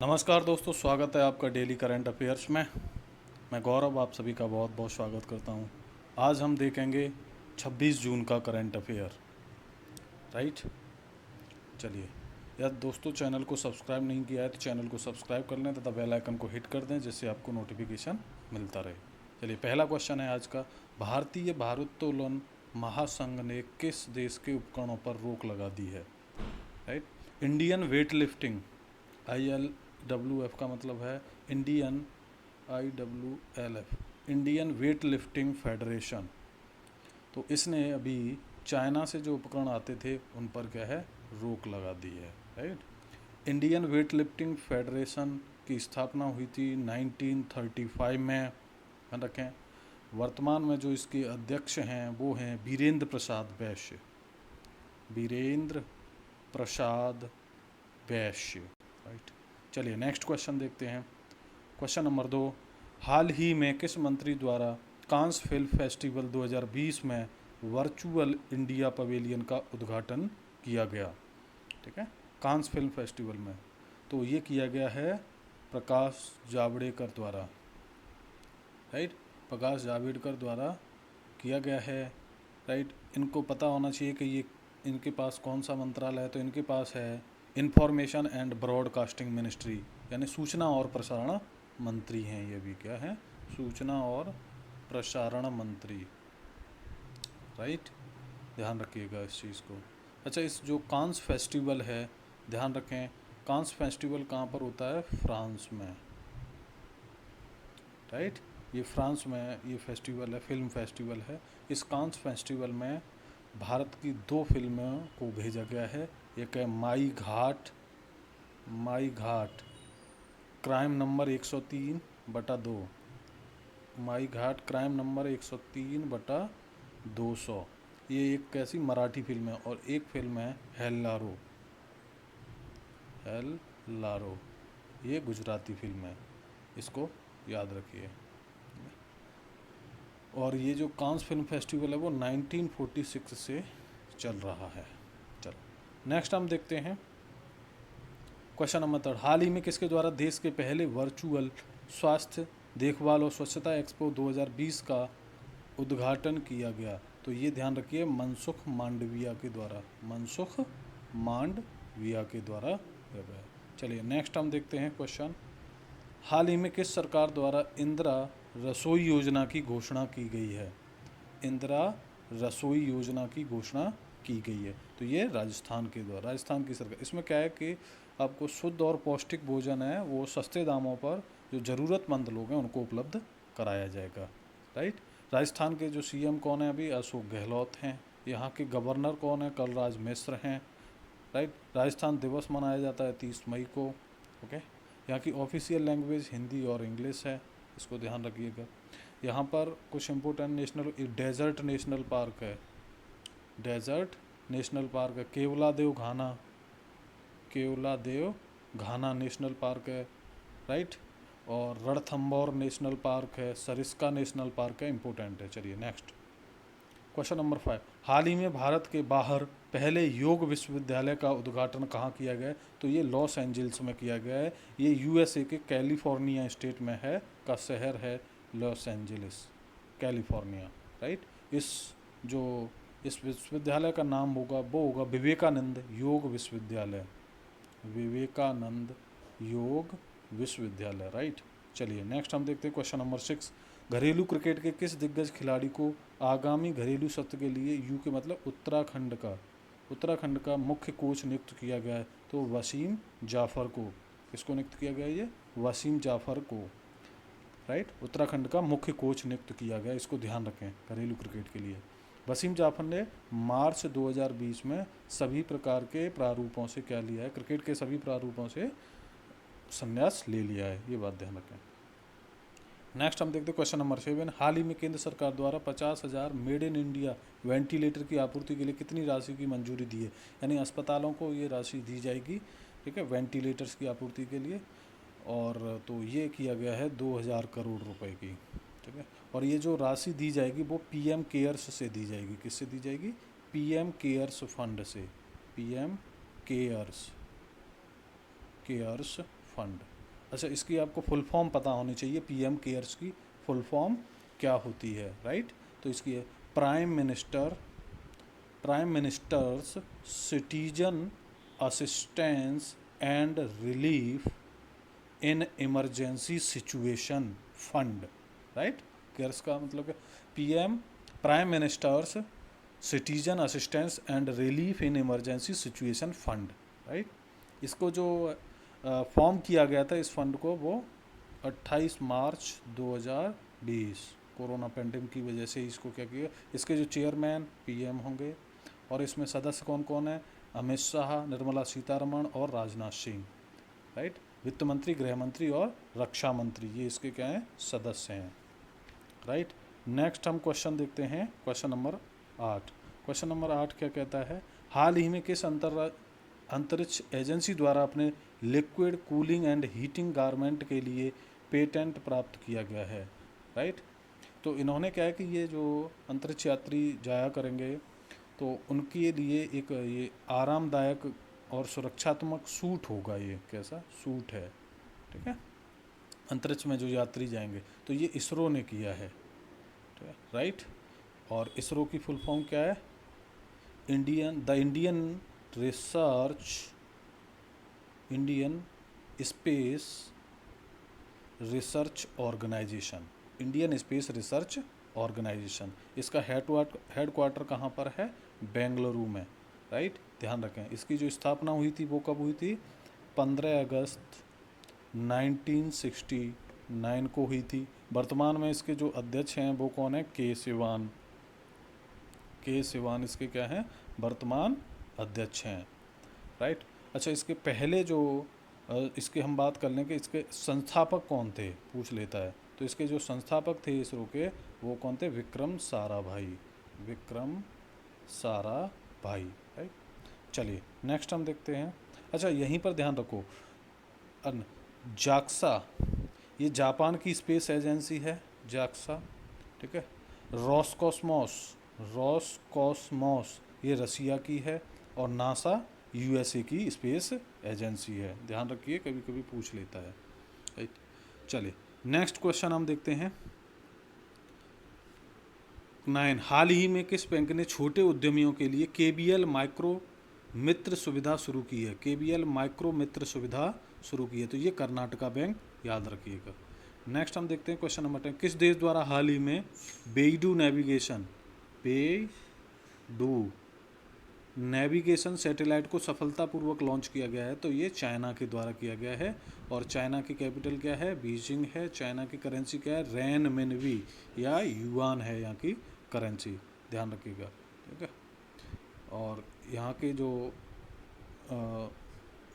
नमस्कार दोस्तों, स्वागत है आपका डेली करंट अफेयर्स में। मैं गौरव आप सभी का बहुत बहुत स्वागत करता हूं। आज हम देखेंगे 26 जून का करंट अफेयर। राइट, चलिए। यार दोस्तों, चैनल को सब्सक्राइब नहीं किया है तो चैनल को सब्सक्राइब कर लें तथा बेल आइकन को हिट कर दें, जिससे आपको नोटिफिकेशन मिलता रहे। चलिए, पहला क्वेश्चन है आज का। भारतीय भारोत्तोलन महासंघ ने किस देश के उपकरणों पर रोक लगा दी है? Right, Indian weight lifting, ILWF का मतलब है Indian, IWLF, Indian weight lifting federation. तो इसने अभी चाइना से जो उपकरण आते थे उन पर क्या है, रोक लगा दी है। Right, Indian weight lifting federation की स्थापना हुई थी 1935 में। ध्यान रखें, वर्तमान में जो इसके अध्यक्ष हैं वो हैं वीरेंद्र प्रसाद वैश्य। वीरेंद्र प्रसाद वैश्य। राइट, चलिए नेक्स्ट क्वेश्चन देखते हैं। क्वेश्चन नंबर 2, हाल ही में किस मंत्री द्वारा कांस फिल्म फेस्टिवल 2020 में वर्चुअल इंडिया पवेलियन का उद्घाटन किया गया? ठीक है, कांस फिल्म फेस्टिवल में तो ये किया गया है प्रकाश जावड़ेकर द्वारा। राइट, प्रकाश जावड़ेकर द्वारा किया गया है। राइट, इनको पता होना चाहिए कि ये इनके पास कौन सा मंत्रालय है। तो इनके पास है इंफॉर्मेशन एंड ब्रॉडकास्टिंग मिनिस्ट्री, यानी सूचना और प्रसारण मंत्री हैं ये भी। क्या है? सूचना और प्रसारण मंत्री। राइट, ध्यान रखिएगा इस चीज़ को। अच्छा, इस जो कांस फेस्टिवल है, ध्यान रखें, कांस फेस्टिवल कहाँ पर होता है? फ्रांस में। राइट, ये फ्रांस में ये फेस्टिवल है, फिल्म फेस्टिवल है। इस कांस फेस्टिवल में भारत की 2 फिल्मों को भेजा गया है। एक है माई घाट, माई घाट क्राइम नंबर 103/2, माई घाट क्राइम नंबर 103/200। ये एक कैसी मराठी फिल्म है। और एक फिल्म है हेल्लारो, हेल्लारो, ये गुजराती फिल्म है। इसको याद रखिए। और ये जो कांस फिल्म फेस्टिवल है वो 1946 से चल रहा है। चलो नेक्स्ट हम देखते हैं क्वेश्चन नंबर 3, हाल ही में किसके द्वारा देश के पहले वर्चुअल स्वास्थ्य देखभाल और स्वच्छता एक्सपो 2020 का उद्घाटन किया गया? तो ये ध्यान रखिए, मनसुख मांडविया के द्वारा, मनसुख मांडविया के द्वारा किया गया। चलिए नेक्स्ट हम देखते हैं क्वेश्चन, हाल ही में किस सरकार द्वारा इंदिरा रसोई योजना की घोषणा की गई है? इंदिरा रसोई योजना की घोषणा की गई है। तो ये राजस्थान के द्वारा, राजस्थान की सरकार। इसमें क्या है कि आपको शुद्ध और पौष्टिक भोजन है वो सस्ते दामों पर जो ज़रूरतमंद लोग हैं उनको उपलब्ध कराया जाएगा। राइट, राजस्थान के जो CM कौन है अभी? अशोक गहलोत हैं। यहाँ के गवर्नर कौन है? कलराज मिश्र हैं। राइट, राजस्थान दिवस मनाया जाता है 30 मई को। ओके, यहाँ की ऑफिशियल लैंग्वेज हिंदी और इंग्लिश है, इसको ध्यान रखिएगा। यहाँ पर कुछ important national, desert national park है, डेजर्ट नेशनल पार्क है, केवलादेव घाना, केवलादेव घाना नेशनल पार्क है। राइट, और रणथंभौर नेशनल पार्क है, सरिस्का नेशनल पार्क है, इंपॉर्टेंट है। चलिए नेक्स्ट क्वेश्चन नंबर 5, हाल ही में भारत के बाहर पहले योग विश्वविद्यालय का उद्घाटन कहाँ किया गया है? तो ये लॉस एंजल्स में किया गया है। ये USA के कैलिफोर्निया स्टेट में है, का शहर है लॉस एंजलिस, कैलिफोर्निया। राइट, इस विश्वविद्यालय का नाम होगा वो होगा विवेकानंद योग विश्वविद्यालय, विवेकानंद योग विश्वविद्यालय। राइट, चलिए नेक्स्ट हम देखते हैं क्वेश्चन नंबर 6, घरेलू क्रिकेट के किस दिग्गज खिलाड़ी को आगामी घरेलू सत्र के लिए UK मतलब उत्तराखंड का मुख्य कोच नियुक्त किया गया है? तो वसीम जाफ़र को। किसको नियुक्त किया गया? ये वसीम जाफ़र को। राइट, उत्तराखंड का मुख्य कोच नियुक्त किया गया, इसको ध्यान रखें घरेलू क्रिकेट के लिए। वसीम जाफ़र ने मार्च 2020 में सभी प्रकार के प्रारूपों से क्या लिया है? क्रिकेट के सभी प्रारूपों से संन्यास ले लिया है, ये बात ध्यान रखें। नेक्स्ट हम देखते हैं क्वेश्चन नंबर 7, हाल ही में केंद्र सरकार द्वारा 50,000 मेड इन इंडिया वेंटिलेटर की आपूर्ति के लिए कितनी राशि की मंजूरी दी है? यानी अस्पतालों को ये राशि दी जाएगी, ठीक है, वेंटिलेटर्स की आपूर्ति के लिए। और तो ये किया गया है 2000 करोड़ रुपए की। ठीक है, और ये जो राशि दी जाएगी वो PM केयर्स से दी जाएगी। किससे दी जाएगी? PM केयर्स फंड से, PM केयर्स फंड। अच्छा, इसकी आपको फुल फॉर्म पता होनी चाहिए, पीएम केयर्स की फुल फॉर्म क्या होती है, राइट। तो इसकी है prime ministers citizen assistance and relief in emergency situation fund, right. Cares का मतलब है PM prime ministers citizen assistance and relief in emergency situation fund, right. इसको जो फॉर्म किया गया था इस फंड को, वो 28 मार्च 2020 कोरोना पेंडेमिक की वजह से इसको क्या किया। इसके जो चेयरमैन पीएम होंगे और इसमें सदस्य कौन कौन है, अमित शाह, निर्मला सीतारमण और राजनाथ सिंह, राइट। वित्त मंत्री, गृह मंत्री और रक्षा मंत्री, ये इसके क्या हैं, सदस्य हैं, राइट। नेक्स्ट हम क्वेश्चन देखते हैं, क्वेश्चन नंबर 8। क्वेश्चन नंबर 8 क्या कहता है, हाल ही में किस अंतरिक्ष एजेंसी द्वारा अपने liquid cooling and heating garment के लिए पेटेंट प्राप्त किया गया है, राइट। तो इन्होंने क्या है कि ये जो अंतरिक्ष यात्री जाया करेंगे तो उनके लिए एक ये आरामदायक और सुरक्षात्मक सूट होगा, ये कैसा सूट है, ठीक है, अंतरिक्ष में जो यात्री जाएंगे। तो ये इसरो ने किया है, ठीक है, राइट। और इसरो की फुल फॉर्म क्या है, Indian space research organisation, Indian space research organisation. इसका हेडक्वार्टर कहाँ पर है, बेंगलुरु में, राइट। ध्यान रखें, इसकी जो स्थापना हुई थी वो कब हुई थी, 15 अगस्त 1969 को हुई थी। वर्तमान में इसके जो अध्यक्ष हैं वो कौन है, के सिवान इसके क्या हैं, वर्तमान अध्यक्ष हैं, राइट। अच्छा, इसके पहले जो इसके हम बात कर लें कि इसके संस्थापक कौन थे, पूछ लेता है। तो इसके जो संस्थापक थे इसरो के, वो कौन थे, विक्रम साराभाई, राइट। चलिए नेक्स्ट हम देखते हैं। अच्छा, यहीं पर ध्यान रखो, जाक्सा ये जापान की स्पेस एजेंसी है, जाक्सा, ठीक है। रॉसकॉस्मोस ये रसिया की है, और नासा यूएसए की स्पेस एजेंसी है। ध्यान रखिए, कभी कभी पूछ लेता है, राइट। चलिए नेक्स्ट क्वेश्चन हम देखते हैं 9। हाल ही में किस बैंक ने छोटे उद्यमियों के लिए केबीएल माइक्रो मित्र सुविधा शुरू की है, केबीएल माइक्रो मित्र सुविधा शुरू की है, तो ये कर्नाटका बैंक, याद रखिएगा। नेक्स्ट हम देखते हैं क्वेश्चन नंबर 10। किस देश द्वारा हाल ही में बेइडू नेविगेशन सैटेलाइट को सफलतापूर्वक लॉन्च किया गया है, तो ये चाइना के द्वारा किया गया है। और चाइना की कैपिटल क्या है, बीजिंग है। चाइना की करेंसी क्या है, रेन मिनवी या युआन है यहाँ की करेंसी, ध्यान रखिएगा, ठीक है। और यहाँ के जो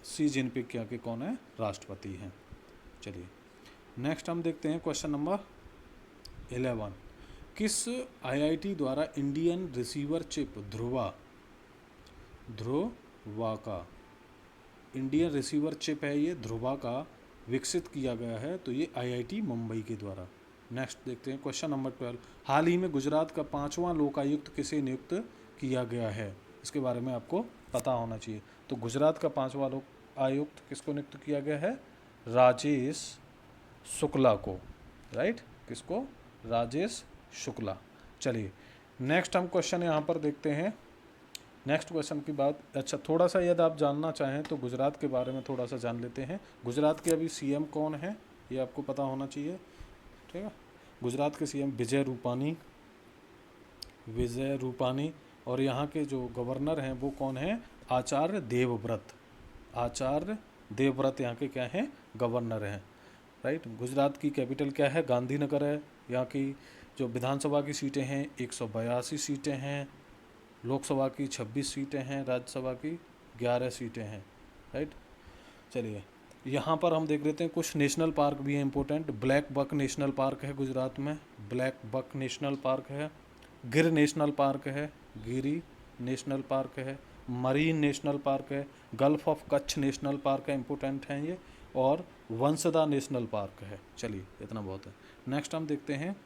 सी जिनपिंग क्या के कौन है, राष्ट्रपति हैं। चलिए नेक्स्ट हम देखते हैं क्वेश्चन नंबर 11। किस आईआईटी द्वारा इंडियन रिसीवर चिप ध्रुवा का इंडियन रिसीवर चिप है, ये ध्रुवा का विकसित किया गया है, तो ये आईआईटी मुंबई के द्वारा। नेक्स्ट देखते हैं क्वेश्चन नंबर 12। हाल ही में गुजरात का 5वां लोकायुक्त किसे नियुक्त किया गया है, इसके बारे में आपको पता होना चाहिए। तो गुजरात का 5वां लोक आयुक्त किसको नियुक्त किया गया है, राजेश शुक्ला को, राइट। किसको, राजेश शुक्ला। चलिए नेक्स्ट हम क्वेश्चन यहाँ पर देखते हैं। नेक्स्ट क्वेश्चन की बात, अच्छा थोड़ा सा यदि आप जानना चाहें तो गुजरात के बारे में थोड़ा सा जान लेते हैं। गुजरात के अभी सीएम कौन है, ये आपको पता होना चाहिए, ठीक है। गुजरात के सीएम विजय रूपानी, और यहाँ के जो गवर्नर हैं वो कौन हैं, आचार्य देवव्रत यहाँ के क्या हैं, गवर्नर हैं, राइट। गुजरात की कैपिटल क्या है, गांधीनगर है। यहाँ की जो विधानसभा की सीटें हैं 182 सीटें हैं, लोकसभा की 26 सीटें हैं, राज्यसभा की 11 सीटें हैं, राइट। चलिए यहाँ पर हम देख लेते हैं कुछ नेशनल पार्क भी हैं important. Black buck national park है गुजरात में, ब्लैक बक नेशनल पार्क है। गिर नेशनल पार्क है, गिरी नेशनल पार्क है। मरीन नेशनल पार्क है। Gulf of Kutch national park है, इंपॉर्टेंट हैं ये। और वंसदा नेशनल पार्क है। चलिए इतना बहुत है। नेक्स्ट हम देखते हैं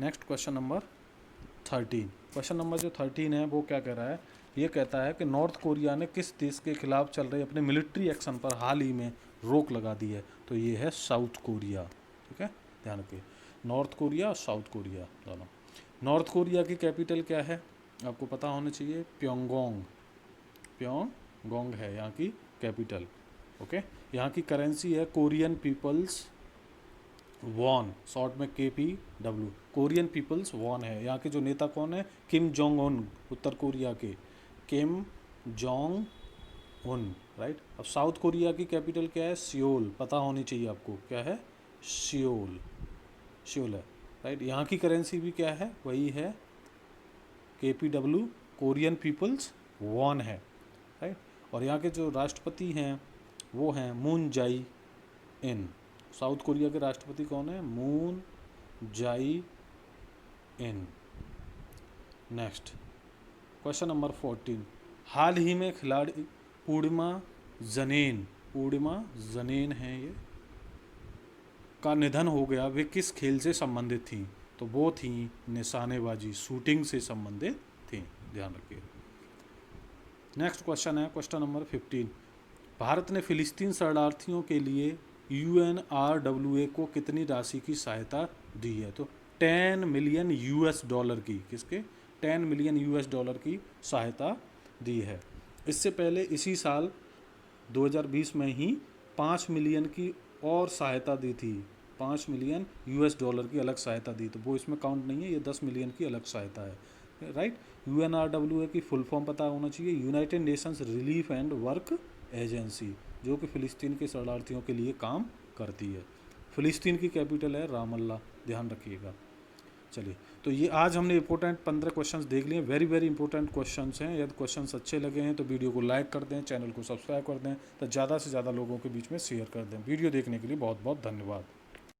next question number 13। Question number जो 13 है वो क्या कह रहा है, ये कहता है कि नॉर्थ कोरिया ने किस देश के खिलाफ चल रहे अपने मिलिट्री एक्शन पर हाल ही में रोक लगा दी है, तो ये है साउथ कोरिया। ठीक है, ध्यान रखिए, नॉर्थ कोरिया और साउथ कोरिया दोनों। नॉर्थ कोरिया की कैपिटल क्या है, आपको पता होना चाहिए, प्योंगोंग। प्योंगोंग है यहाँ की कैपिटल। ओके, यहाँ की करेंसी है कोरियन पीपल्स वॉन, शॉर्ट में KPW, कोरियन पीपल्स वॉन है। यहाँ के जो नेता कौन है, किम जोंग उन, उत्तर कोरिया के किम जोंग उन, राइट। अब साउथ कोरिया की कैपिटल क्या है, सियोल, पता होनी चाहिए आपको, क्या है, सियोल, सियोल है, राइट। यहाँ की करेंसी भी क्या है, वही है KPW, कोरियन पीपल्स वॉन है, राइट। और यहाँ के जो राष्ट्रपति हैं वो हैं मून जाई इन। साउथ कोरिया के राष्ट्रपति कौन है, मून जाई इन। नेक्स्ट क्वेश्चन नंबर 14, हाल ही में खिलाड़ी पूर्णिमा जनेन है ये, का निधन हो गया, वे किस खेल से संबंधित थी, तो वो थी निशानेबाजी, शूटिंग से संबंधित थी, ध्यान रखिए। नेक्स्ट क्वेश्चन है क्वेश्चन नंबर 15, भारत ने फिलिस्तीन शरणार्थियों के लिए UNRWA को कितनी राशि की सहायता दी है, तो 10 मिलियन US डॉलर की, किसके, 10 मिलियन US डॉलर की सहायता दी है। इससे पहले इसी साल 2020 में ही 5 मिलियन की और सहायता दी थी, 5 मिलियन US डॉलर की अलग सहायता दी, तो वो इसमें काउंट नहीं है, ये 10 मिलियन की अलग सहायता है, राइट। UNRWA की फुल फॉर्म पता होना चाहिए, United Nations relief and work agency, जो कि फ़िलिस्तीन के शरणार्थियों के लिए काम करती है। फ़िलिस्तीन की कैपिटल है रामल्ला, ध्यान रखिएगा। चलिए, तो ये आज हमने इंपॉर्टेंट 15 क्वेश्चंस देख लिए, वेरी वेरी इंपॉर्टेंट क्वेश्चंस हैं। यदि क्वेश्चंस अच्छे लगे हैं तो वीडियो को लाइक कर दें, चैनल को सब्सक्राइब कर दें, तो ज़्यादा से ज़्यादा लोगों के बीच में शेयर कर दें। वीडियो देखने के लिए बहुत बहुत धन्यवाद।